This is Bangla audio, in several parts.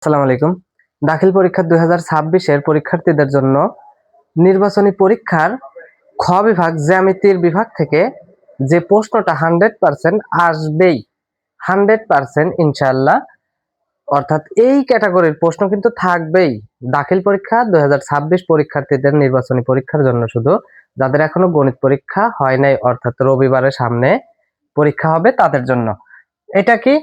আসসালামু আলাইকুম। দাখিল পরীক্ষা 2026 পরীক্ষার্থীদের জন্য নির্বাচনী পরীক্ষার খ বিভাগ জ্যামিতির বিভাগ থেকে যে প্রশ্নটা 100% আসবেই, 100% ইনশাআল্লাহ, অর্থাৎ এই ক্যাটাগরির প্রশ্ন কিন্তু থাকবেই। দাখিল পরীক্ষা 2026 পরীক্ষার্থীদের নির্বাচনী পরীক্ষার জন্য, শুধু যাদের এখনো গণিত পরীক্ষা হয় নাই, অর্থাৎ রবিবারের সামনে পরীক্ষা হবে তাদের জন্য। এটা কি?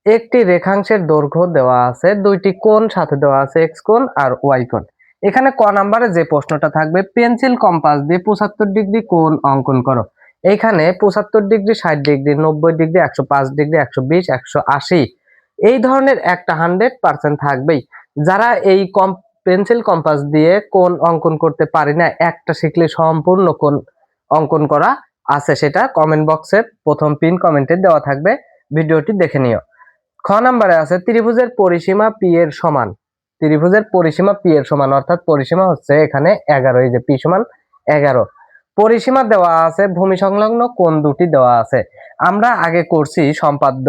একটি রেখাংশের দৈর্ঘ্য দেওয়া আছে, দুইটি কোণ সাথে দেওয়া আছে, এক্স কোণ আর ওয়াই কোণ। এখানে ক নাম্বারে যে প্রশ্নটা থাকবে, পেন্সিল কম্পাস দিয়ে 75 ডিগ্রি কোণ অঙ্কন করো। এইখানে 75 ডিগ্রি, 60 ডিগ্রি, 90 ডিগ্রি, 105 ডিগ্রি, 120, 180 এই ধরনের একটা 100% থাকবেই। যারা এই পেন্সিল কম্পাস দিয়ে কোণ অঙ্কন করতে পারি না, একটা শিখলে সম্পূর্ণ কোণ অঙ্কন করা আছে, সেটা কমেন্ট বক্সের প্রথম পিন কমেন্টে দেওয়া থাকবে, ভিডিওটি দেখে নিও। খ নাম্বারে আছে ত্রিভুজের পরিসীমা পি এর সমান। ত্রিভুজের পরিসীমা পি এর সমান, অর্থাৎ পরিসীমা হচ্ছে এখানে 11, এই যে পি সমান 11। পরিসীমা দেওয়া আছে, ভূমি সংলগ্ন কোণ দুটি দেওয়া আছে। আমরা আগে করছি সম্পাদ্য,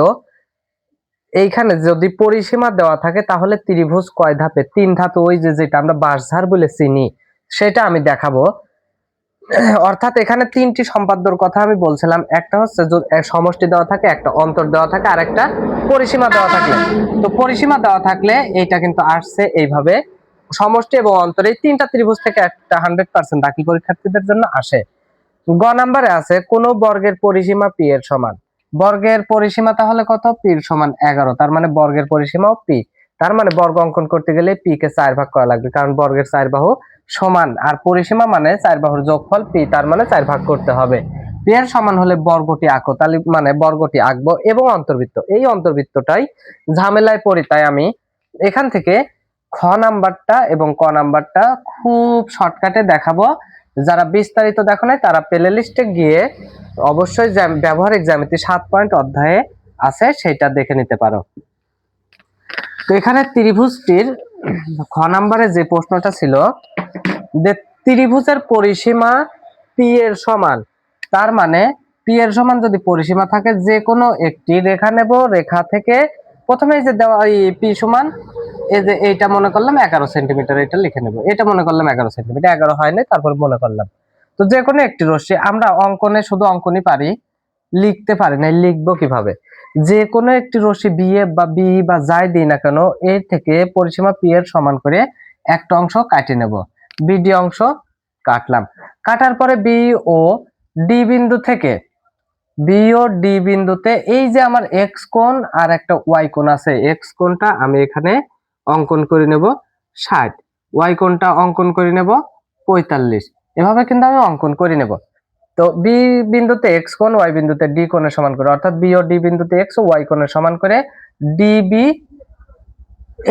এইখানে যদি পরিসীমা দেওয়া থাকে তাহলে ত্রিভুজ কয় ধাপে? 3 ধাপে। ওই যে যেটা আমরা বাঁশঝাড় বলে চিনি সেটা আমি দেখাবো। অর্থাৎ এখানে তিনটি সম্পাদ্যর কথা আমি বলছিলাম, একটা হচ্ছে সমষ্টি দেওয়া থাকে, একটা অন্তর দেওয়া থাকে, আর একটা পরিসীমা দেওয়া থাকলে। তো পরিসীমা দেওয়া থাকলে এইটা কিন্তু আসছে এইভাবে, সমষ্টি এবং অন্তর এই তিনটা ত্রিভুজ থেকে একটা 100% দাখিল পরীক্ষার্থীদের জন্য আসে। গ নাম্বারে আছে কোন বর্গের পরিসীমা পি এর সমান। বর্গের পরিসীমা তাহলে কত? পি এর সমান 11, তার মানে বর্গের পরিসীমাও পি। তার মানে বর্গ অঙ্কন করতে গেলে পি কে 4 ভাগ করা লাগবে, কারণ বর্গের 4 বাহু সমান, আর পরিসীমা মানে 4 বাহুর যোগফল পি, তার মানে 4 ভাগ করতে হবে। পি এর সমান হলে বর্গটি আঁকো, তাহলে মানে বর্গটি আঁকবো এবং অন্তর্বৃত্ত, এই অন্তর্বৃত্তটাই ঝামেলায় পড়ি, তাই আমি এখান থেকে খ নাম্বারটা এবং ক নাম্বারটা খুব শর্টকাটে দেখাবো। যারা বিস্তারিত দেখো নাই তারা প্লে লিস্টে গিয়ে অবশ্যই ব্যবহারিক জ্যামিতি 7 পয়েন্ট অধ্যায়ে আছে, সেটা দেখে নিতে পারো। তো এখানে ত্রিভুজটির খ নাম্বারে যে প্রশ্নটা ছিল যে ত্রিভুজের পরিসীমা পি এর সমান, তার মানে পি এর সমান যদি পরিসীমা থাকে, যে কোনো একটি রেখা নেব, রেখা থেকে প্রথমে এই যে দেওয়া পি সমান, এই যে এইটা মনে করলাম 11 সেন্টিমিটার, এটা লিখে নেব। এটা মনে করলাম 11 সেন্টিমিটার, 11 হয় নাই, তারপর মনে করলাম। তো যে কোনো একটি রশ্মি, আমরা অঙ্কনে শুধু অঙ্কনই পারি, লিখতে পারি না, লিখবো কিভাবে? যে কোনো একটি রশ্মি বি এ বা বি বা যাই দিই না কেন, এর থেকে পরিসীমা পি এর সমান করে একটা অংশ কাটে নেব, বিডি অংশ কাটলাম। কাটার পরে বি ও ডি বিন্দু থেকে, বি ও ডি বিন্দুতে এই যে আমার এক্স কোণ আর একটা ওয়াই কোণ আছে, এক্স কোণটা আমি এখানে অঙ্কন করে নেব 60, ওয়াই কোণটা অঙ্কন করে নেব 45, এভাবে কিন্তু আমি অঙ্কন করে নেব। তো বি বিন্দুতে এক্স কোণ, ওয়াই বিন্দুতে ডি কোণের সমান করে, অর্থাৎ বি ও ডি বিন্দুতে এক্স ও ওয়াই কোণের সমান করে ডিবি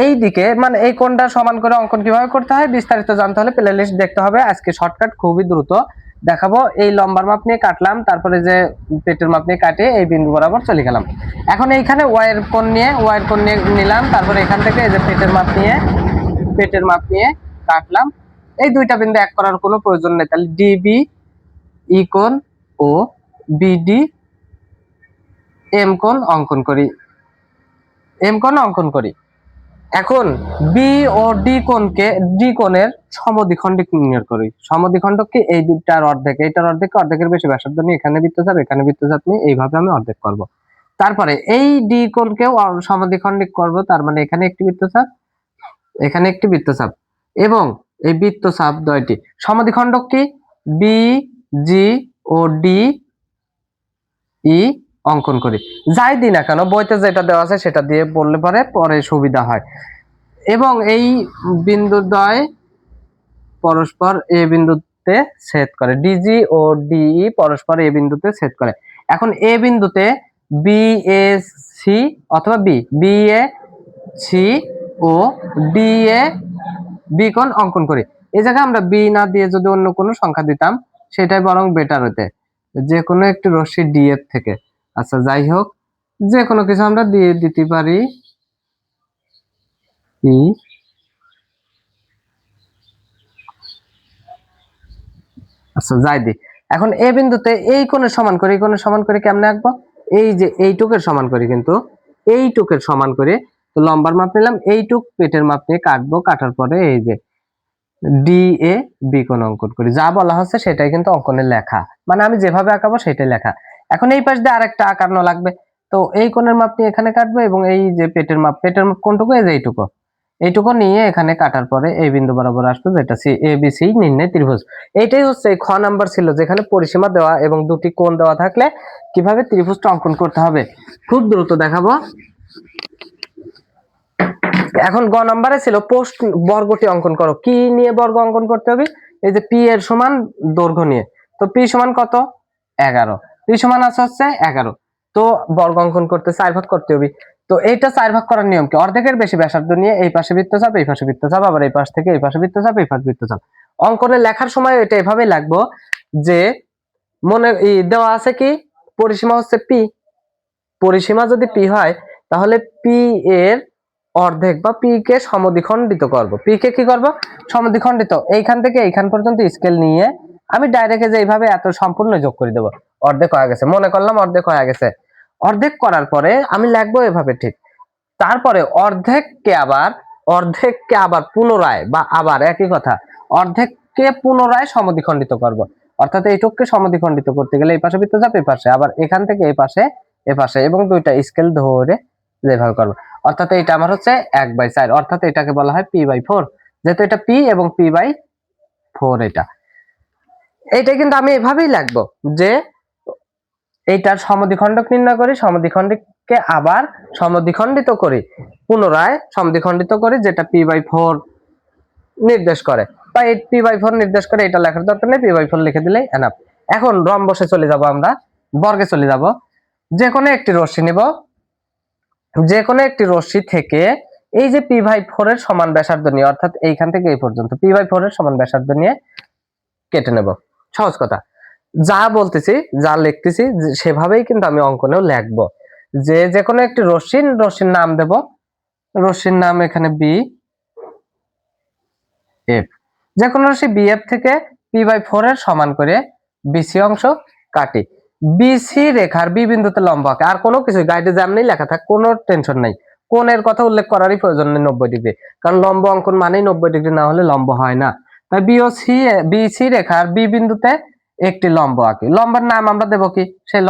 এই দিকে, মানে এই কোণটা সমান করে অঙ্কন কিভাবে করতে হয় বিস্তারিত জানতে হলে প্লে লিস্ট দেখতে হবে। আজকে শর্টকাট খুবই দ্রুত দেখাবো। এই লম্বার মাপ নিয়ে কাটলাম, তারপরে যে পেটের মাপ নিয়ে কাটে এই বিন্দু বরাবর চলে গেলাম। এখন এইখানে ওয়াই এর কোণ নিয়ে নিলাম, তারপরে এখান থেকে এই যে পেটের মাপ নিয়ে কাটলাম। এই দুইটা বিন্দু এক করার কোনো প্রয়োজন নেই, তাহলে ডিবি ই কোণ ও বিডি এম কোণ অঙ্কন করি। এখন বি ও ডি কোণের সমদ্বিখণ্ডক নির্ণয় করি। সমদ্বিখণ্ডক কি? এই দুটার অর্ধেক, এইটার অর্ধেক, অর্ধেকের বেশি ব্যাসার্ধ নিয়ে এখানে বৃত্তচাপ, এখানে বৃত্তচাপ নিয়ে এইভাবে আমি অর্ধেক করব। তারপরে এই ডি কোণকেও সমদ্বিখণ্ডক করব, তার মানে এখানে একটি বৃত্তচাপ, এখানে একটি বৃত্তচাপ, এবং এই বৃত্তচাপ দ্বয়টি সমদ্বিখণ্ডক কি? বি জি ও ডি ই অঙ্কন করি। যাই দিই না কেন, বইতে যেটা দেওয়া আছে সেটা দিয়ে বললে পরে সুবিধা হয়। এবং এই বিন্দুদ্বয় পরস্পর এ বিন্দুতে ছেদ করে, ডিজি ও ডিই পরস্পর এ বিন্দুতে ছেদ করে। এখন এ বিন্দুতে বি এ সি অথবা বি এ সি ও ডি এ বি কোণ অঙ্কন করি। এই জায়গায় আমরা বি না দিয়ে যদি অন্য কোনো সংখ্যা দিতাম সেটাই বরং বেটার হতে, যে কোনো একটি রশ্মি ডি এর থেকে। আচ্ছা যাই হোক, যে কোনো কিছু আমরা দিয়ে দিতে পারি ই। আচ্ছা যাই দি। এখন এ বিন্দুতে এই কোণের সমান করে, এই কোণের সমান করে কেমনে আঁকবো? এই যে এইটুকের সমান করি, কিন্তু এইটুকের সমান করে তো লম্বার মাপ নিলাম, এইটুক পেটের মাপ নিয়ে কাটবো, কাটার পরে এই যে ডি এ বি কোণ অঙ্কন করি। যা বলা হচ্ছে সেটাই কিন্তু অঙ্কনে লেখা, মানে আমি যেভাবে আঁকাবো সেটাই লেখা। এখন এই পাশ দিয়ে আরেকটা আঁকানো লাগবে, তো এই কোণের মাপ নিয়ে এখানে কাটবো, এবং এই যে পেটের মাপ কোনটুকু, এই যে এইটুকু নিয়ে এখানে কাটার পরে এই বিন্দু বরাবর আসবে, যেটা সি এ বি সি নির্ণয় ত্রিভুজ। এইটাই হচ্ছে খ নাম্বার ছিল, যেখানে পরিসীমা দেওয়া এবং দুটি কোণ দেওয়া থাকলে কিভাবে ত্রিভুজটা অঙ্কন করতে হবে। খুব দ্রুত দেখাবো। এখন গ নাম্বারে ছিল পোস্ট বর্গটি অঙ্কন করো। কি নিয়ে বর্গ অঙ্কন করতে হবে? এই যে পি এর সমান দৈর্ঘ্য নিয়ে। তো পি সমান কত? 11। পি সমান আছে হচ্ছে 11। তো বর্গ অঙ্কন করতে 4 ভাগ করতে হবে। তো এইটা 4 ভাগ করার নিয়ম কি? অর্ধেকের বেশি ব্যাসার্ধ নিয়ে এই পাশে বৃত্তচাপ, এই পাশে বৃত্তচাপ, আবার এই পাশ থেকে এই পাশে বৃত্তচাপ, এই পাশে বৃত্তচাপ। অঙ্কনে লেখার সময় এটা এভাবে লাগবো যে মনে দেওয়া আছে কি পরিসীমা হচ্ছে পি। পরিসীমা যদি পি হয় তাহলে পি এর অর্ধেক বা পি কে সমদ্বিখণ্ডিত করব। পি কে কি করব? সমদ্বিখণ্ডিত। এইখান থেকে এইখান পর্যন্ত স্কেল নিয়ে আমি ডাইরেক্ট যে এইভাবে এত সম্পূর্ণ যোগ করে দেব। অর্ধেক হয়ে গেছে, মনে করলাম অর্ধেক হয়ে গেছে। অর্ধেক করার পরে আমি লিখবো এভাবে, ঠিক। তারপরে অর্ধেককে আবার পুনরায়, বা আবার একই কথা, অর্ধেককে পুনরায় সমদ্বিখণ্ডিত করব। অর্থাৎ এইটুককে সমদ্বিখণ্ডিত করতে গেলে এই পাশে বৃত্তচাপ, এই পাশে, আবার এখান থেকে এই পাশে, এ পাশে, এবং দুইটা স্কেল ধরে যেভাবে করবো। অর্থাৎ এটা আমার হচ্ছে 1/4, অর্থাৎ এটাকে বলা হয় p/4, যেহেতু এটা p এবং p/4। এইটা কিন্তু আমি এভাবেই লিখবো যে এইটার সমদ্বিখণ্ডক নির্ণয় করি, সমদ্বিখণ্ডককে আবার সমদ্বিখণ্ডিত করি, পুনরায় সমদ্বিখণ্ডিত করি, যেটা p/4 নির্দেশ করে, বা এই p/4 নির্দেশ করে। এটা লেখার দরকার নেই, p/4 লিখে দিলেই এনাফ। এখন রম্বসে চলে যাব, আমরা বর্গে চলে যাব। যে কোনো একটি রশ্মি নিব, যে কোনো একটি রশ্মি থেকে এই যে p/4 এর সমান ব্যাসার্ধ নিয়ে, অর্থাৎ এইখান থেকে এই পর্যন্ত p/4 এর সমান ব্যাসার্ধ নিয়ে কেটে নেব। সহজ কথা, যা বলতেছি, যা লিখতেছি সেভাবেই কিন্তু আমি অঙ্কনেও লিখবো। যে কোনো একটি রশ্মির নাম দেব। রশ্মির নাম এখানে বি এফ। যে কোনো রশ্মি বি এফ থেকে p/4 এর সমান করে বিসি অংশ কাটি। বিসি রেখার বি বিন্দুতে লম্ব আঁকে। আর কোনো কিছু গাইডে যেমনি লেখা থাক, কোনো টেনশন নাই। কোণের কথা উল্লেখ করারই প্রয়োজন নেই 90 ডিগ্রি, কারণ লম্ব অঙ্কন মানেই 90 ডিগ্রি, না হলে লম্ব হয় না। তাই বিসি রেখার বি বিন্দুতে একটি লম্ব আঁকি। লম্বের নাম আমরা দেব কি? সেই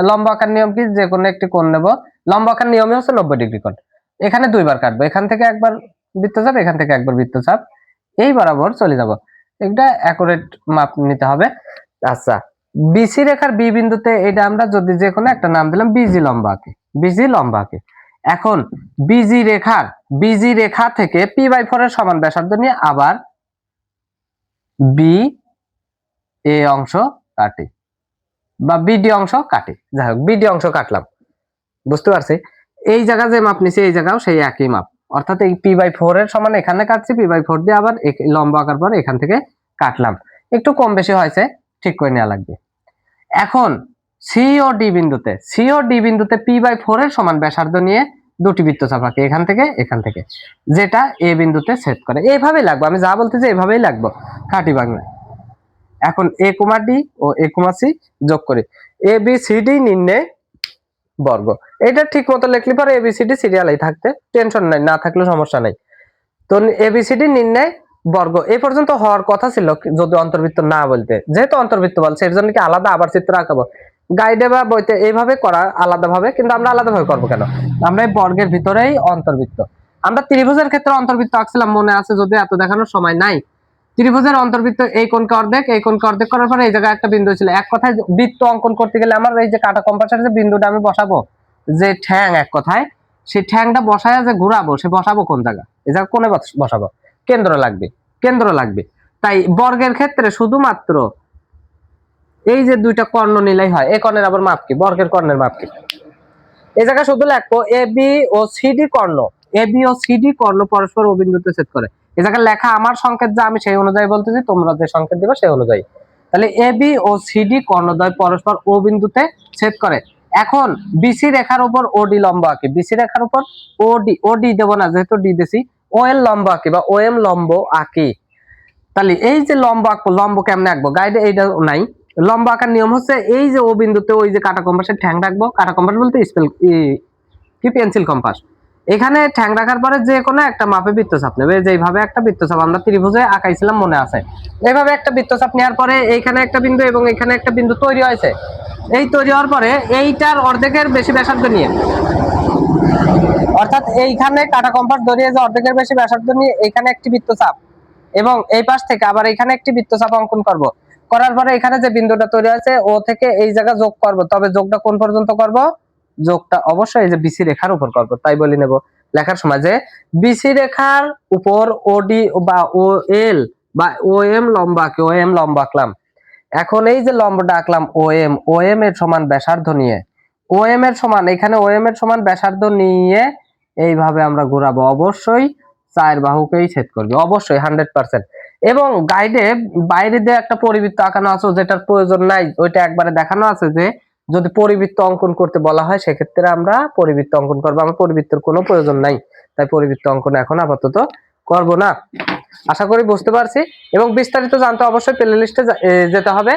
লম্ব আঁকার নিয়ম কি? যে কোনো একটি কোণ নেব। লম্ব আঁকার নিয়মই হচ্ছে 90 ডিগ্রি কোণ। এখানে দুইবার কাটবো, এখান থেকে একবার বৃত্তচাপ, এখান থেকে একবার বৃত্তচাপ, এই বরাবর চলে যাব। এটা অ্যাকুরেট মাপ নিতে হবে। আচ্ছা, বিসি রেখার বি বিন্দুতে এটা আমরা যদি যে কোনো একটা নাম দিলাম, বিজি লম্বা আঁকি, বিজি লম্বা আঁকি। এখন বিজি রেখা থেকে p/4 এর সমান ব্যাসার্ধ নিয়ে আবার বি এ অংশ কাটি, বা বিডি অংশ কাটি। যাই হোক, বিডি অংশ কাটলাম, বুঝতে পারছি। এই জায়গা যে মাপ নিছি এই জায়গাও সেই একই মাপ, অর্থাৎ এই p/4 এর সমান এখানে কাটছি, p/4 দিয়ে আবার লম্ব আঁকার পর এখান থেকে কাটলাম। একটু কম বেশি হয়েছে, ঠিক করে নেওয়া লাগবে। এখন সি ও ডি বিন্দুতে p/4 এর সমান ব্যাসার্ধ নিয়ে দুটি বৃত্তচাপ আঁকি, এখান থেকে এখান থেকে, যেটা এ বিন্দুতে ছেদ করে। এইভাবেই লাগবো, আমি যা বলতেছি এইভাবেই লাগবো খাঁটি বাংলা। এখন এ কমা ডি ও এ কমা সি যোগ করি, এ বি সি ডি নির্ণয় বর্গ। এটা ঠিক মতো লিখলে পরে এবিসিডি সিরিয়ালেই থাকতে টেনশন নাই, না থাকলে সমস্যা নাই। তো এবিসিডি নির্ণয় বর্গ এই পর্যন্ত হওয়ার কথা ছিল, যদি অন্তর্বৃত্ত না বলতে। যেহেতু অন্তর্বৃত্ত বলছে এর জন্য কি আলাদা আবার চিত্র আঁকাবো? গাইডে বা বইতে এইভাবে করা আলাদাভাবে, কিন্তু আমরা আলাদাভাবে করবো কেন? আমরা এই বর্গের ভিতরেই অন্তর্বৃত্ত। আমরা ত্রিভুজের ক্ষেত্রে অন্তর্বৃত্ত আঁকছিলাম, মনে আছে? যদি এত দেখানোর সময় নাই। ত্রিভুজের অন্তর্বৃত্ত এই কোণকে অর্ধেক, এই কোণকে অর্ধেক করার পরে এই জায়গায় একটা বিন্দু ছিল। এক কথায় বৃত্ত অঙ্কন করতে গেলে আমার এই যে কাটা কম্পাসের যে বিন্দুটা আমি বসাবো, যে ঠ্যাং, এক কথায় সেই ঠ্যাংটা বসায় যে ঘুরাবো, সে বসাবো কোন জায়গা? এই জায়গা কোণে বসাবো, কেন্দ্র লাগবে। তাই বর্গের ক্ষেত্রে শুধুমাত্র এই যে দুইটা কর্ণ নিলেই হয়। এই কর্ণের আবার মাপ কি? বর্গের কর্ণের মাপ কি? এই জায়গা শুধু লিখবো A B O CD Karna, A B O CD কর্ণ পরস্পর ও বিন্দুতে ছেদ করে। এই জায়গায় লেখা আমার সংকেত যা, আমি সেই অনুযায়ী বলতেছি, তোমরা যে সংকেত দিবে সেই অনুযায়ী। তাহলে এ বি ও সিডি কর্ণদ্বয় পরস্পর ও বিন্দুতে ছেদ করে। এখন বিসি রেখার উপর ওডি লম্ব আঁকি, বিসি রেখার উপর ওডি দেবো না, যেহেতু ডি দিছি, ও এল লম্ব আঁকি বা ও এম লম্ব আঁকি। তাহলে এই যে লম্ব আঁকবো, লম্ব কেমনে আঁকবো? গাইডে এইটা নাই। লম্ব আঁকার নিয়ম হচ্ছে এই যে ও বিন্দুতে ওই যে কাটা কম্পাসের ঠ্যাং রাখবো, কাটা কম্পাস বলতে স্পেল কি পেন্সিল কম্পাস, এখানে ঠ্যাং রাখার পরে যে কোনো একটা মাপে বৃত্তচাপ নেবে, যেইভাবে একটা বৃত্তচাপ আমরা ত্রিভুজে আঁকাইছিলাম মনে আছে, এইভাবে একটা বৃত্তচাপ নেওয়ার পরে এইখানে একটা বিন্দু এবং এখানে একটা বিন্দু তৈরি হয়েছে। এই তৈরি হওয়ার পরে এইটার অর্ধেকের বেশি ব্যাসার্ধ নিয়ে, অর্থাৎ এইখানে কাটা কম্পাস ধরিয়ে যে অর্ধেকের বেশি ব্যাসার্ধ নিয়ে এখানে একটি বৃত্তচাপ এবং এই পাশ থেকে আবার এখানে একটি বৃত্তচাপ অঙ্কন করব। করার পরে এখানে যে বিন্দুটা তৈরি হয়েছে ও থেকে এই জায়গা যোগ করব। তবে যোগটা কোন পর্যন্ত করব? যোগটা অবশ্যই এই যে বিসি রেখার উপর করব। তাই বলি নেব লেখার সময় যে বিসি রেখার উপর ওডি বা ও এল বা ও এম লম্বা কে ও এম লম্বা আঁকলাম। এখন এই যে লম্বটা আঁকলাম ও এম এর সমান ব্যাসার্ধ নিয়ে, ও এম এর সমান, এখানে ও এম এর সমান ব্যাসার্ধ নিয়ে এইভাবে আমরা ঘোরাবো। অবশ্যই চার বাহুকেই ছেদ করবে, অবশ্যই 100%। এবং গাইডে বাইরে দিয়ে একটা পরিবৃত্ত আঁকানো আছে, যেটার প্রয়োজন নাই, ওইটা একবারে দেখানো আছে যে যদি পরিবৃত্ত অঙ্কন করতে বলা হয় সেক্ষেত্রে আমরা পরিবৃত্ত অঙ্কন করবো। আমার পরিবৃত্তর কোনো প্রয়োজন নাই, তাই পরিবৃত্ত অঙ্কন এখন আপাতত করব না। আশা করি বুঝতে পারছি। এবং বিস্তারিত জানতে অবশ্যই প্লে লিস্টে যেতে হবে।